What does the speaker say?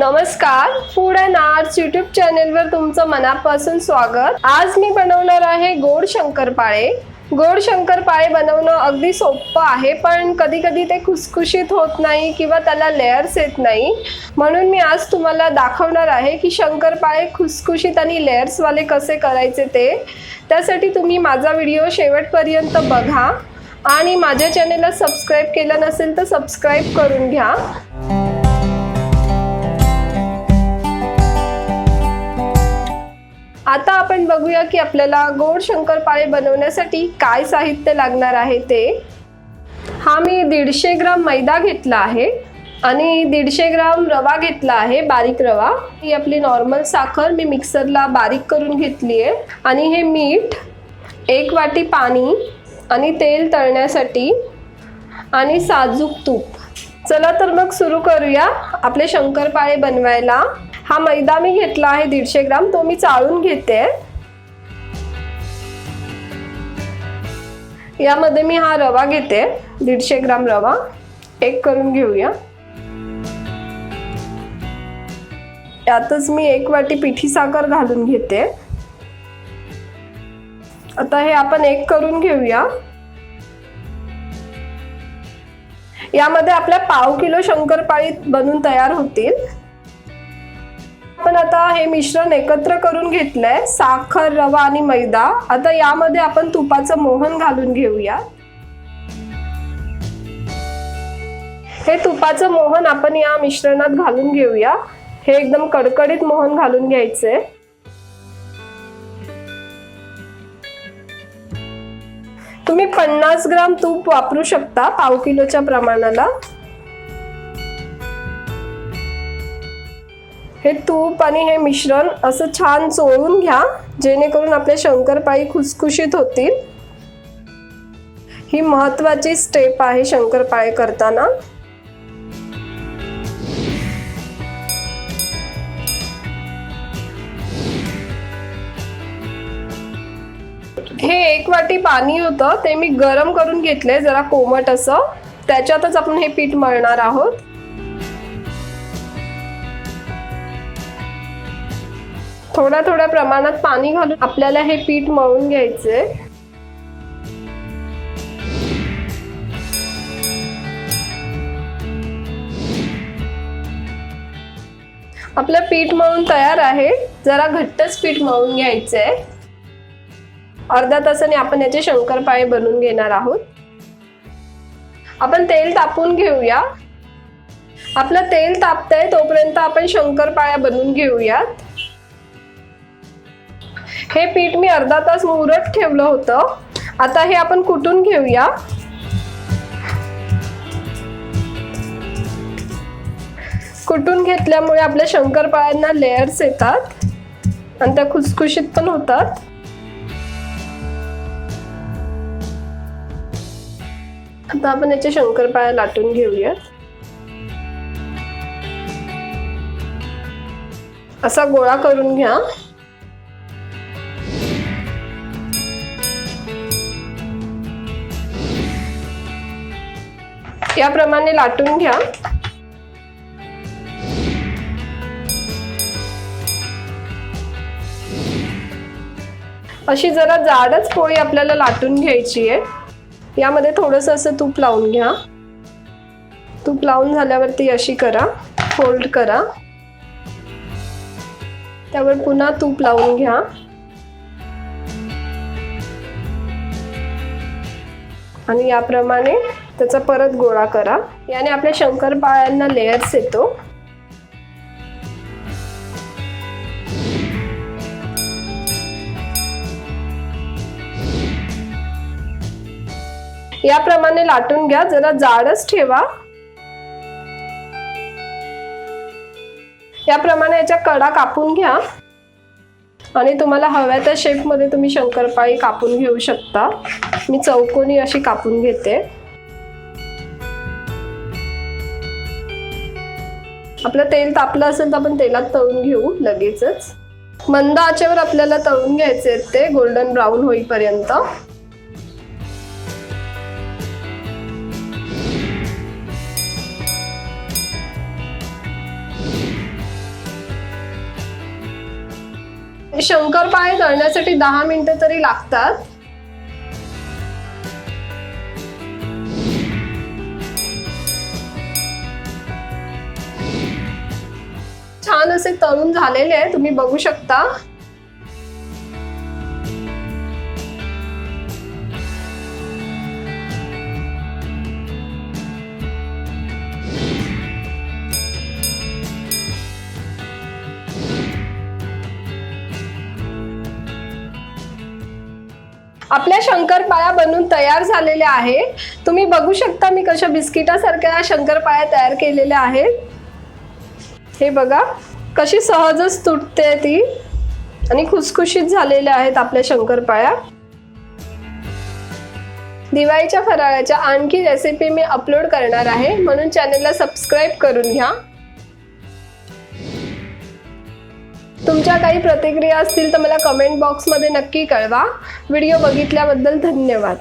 नमस्कार, food and arts YouTube चॅनेलवर तुमचं मनापासून स्वागत। आज मी बनवणार आहे गोड शंकरपाळे। गोड शंकरपाळे बनवणं अगदी सोपं आहे, पण कधी कधी ते खुसखुशीत होत नाही किंवा त्याला लेयर्स येत नाही। म्हणून मी आज तुम्हाला दाखवणार आहे की शंकरपाळे खुसखुशीत आणि लेयर्स वाले कसे करायचे ते। त्यासाठी तुम्ही माझा व्हिडिओ शेवटपर्यंत बघा आणि माझ्या चॅनेलला सबस्क्राइब केलं नसेल तर सबस्क्राइब करून घ्या। आता आपण बघूया की आपल्याला गोड शंकरपाळे बनवण्यासाठी काय साहित्य लागणार आहे ते। हा मी 150 ग्राम मैदा घेतला आहे आणि 150 ग्राम रवा घेतला आहे, बारीक रवा। ही आपली नॉर्मल साखर मी मिक्सरला बारीक करून घेतली आहे आणि हे मीठ, 1 वाटी पाणी आणि तेल तळण्यासाठी आणि साजूक तूप। चला तर मग सुरू करूया आपले शंकरपाळे बनवायला। हा मैदा मी घेतला आहे 150 ग्राम, तो मी चाळून घेते। यामध्ये मी हा रवा घेते, 150 ग्राम रवा एक करून घेऊया। यातच मी 1 वाटी पिठी साखर घालून घेते। आता हे आपण एक करून घेऊया। यामध्ये आपल्या पाव किलो शंकरपाळी बनून तयार होतील। आपण आता हे मिश्रण एकत्र करून घेतलंय, साखर, रवा आणि मैदा। आता यामध्ये आपण तुपाचं मोहन घालून घेऊया। हे तुपाचं मोहन आपण या मिश्रणात घालून घेऊया। हे एकदम कडकडीत मोहन घालून घ्यायचे। तुम्ही 50 ग्राम तूप वापरू शकता पाव किलोच्या प्रमाणाला। हे तूप आणि हे मिश्रण असं छान चोळून घ्या, जेणेकरून आपले शंकरपाळी खुसखुशीत होतील। ही महत्त्वाची स्टेप आहे शंकरपाळे करताना। हे 1 वाटी पाणी होतं, ते मी गरम करून घेतले, जरा कोमट असं। त्याच्यातच आपण हे पीठ मळणार आहोत। थोड्या थोड्या प्रमाणात पाणी घालून आपल्याला हे पीठ मळून घ्यायचे। आपलं पीठ मळून तयार आहे। जरा घट्टच पीठ मळून घ्यायचंय। अर्ध्या तासाने आपण याचे शंकरपाळे बनवून घेणार आहोत। आपण तेल तापवून घेऊया। आपलं तेल तापतंय तोपर्यंत आपण शंकरपाळ्या बनवून घेऊयात। हे पीठ मी अर्धा तास मुरत ठेवलं होतं। आता हे आपण कुटून घेऊया। कुटून घेतल्यामुळे आपल्या शंकरपाळ्यांना लेयर्स येतात आणि त्या खुसखुशीत पण होतात। आता आपण याचे शंकरपाळ्या लाटून घेऊयात। असा गोळा करून घ्या। याप्रमाणे लाटून घ्या। अशी जरा जाडच पोळी आपल्याला लाटून घ्यायची आहे। यामध्ये थोडंसं असं तूप लावून घ्या। तूप लावून झाल्यावरती अशी करा, फोल्ड करा। त्यावर पुन्हा तूप लावून घ्या आणि याप्रमाणे त्याचा परत गोळा करा। याने आपल्या शंकरपाळ्यांना लेयर्स येतो। याप्रमाणे लाटून घ्या, जरा जाडच ठेवा। याप्रमाणे याच्या कडा कापून घ्या आणि तुम्हाला हव्या त्या शेप मध्ये तुम्ही शंकरपाळी कापून घेऊ शकता। मी चौकोनी अशी कापून घेते। आपलं तेल तापलं असेल तर आपण तेलात तळून घेऊ लगेचच। मंद आचेवर आपल्याला तळून घ्यायचे ते गोल्डन ब्राऊन होईपर्यंत। शंकरपाळे तळण्यासाठी 10 मिनिटं तरी लागतात. छान असे तळून झालेले आहे, तुम्ही बघू शकता. आपल्या शंकरपाळ्या बनून तयार झालेल्या आहे. तुम्ही बघू शकता मी कशा बिस्किटासारख्या शंकरपाळ्या तयार केलेल्या आहेत. हे बघा कशी सहजच तुटते ती आणि खुसखुशीत झालेल्या आहेत आपल्या शंकरपाळ्या. दिवाळीच्या फराळाच्या आणखी रेसिपी मी अपलोड करणार आहे, म्हणून चॅनलला सबस्क्राईब करून घ्या. तुमच्या काही प्रतिक्रिया असतील तर मला कमेंट बॉक्समध्ये नक्की कळवा. व्हिडिओ बघितल्याबद्दल धन्यवाद.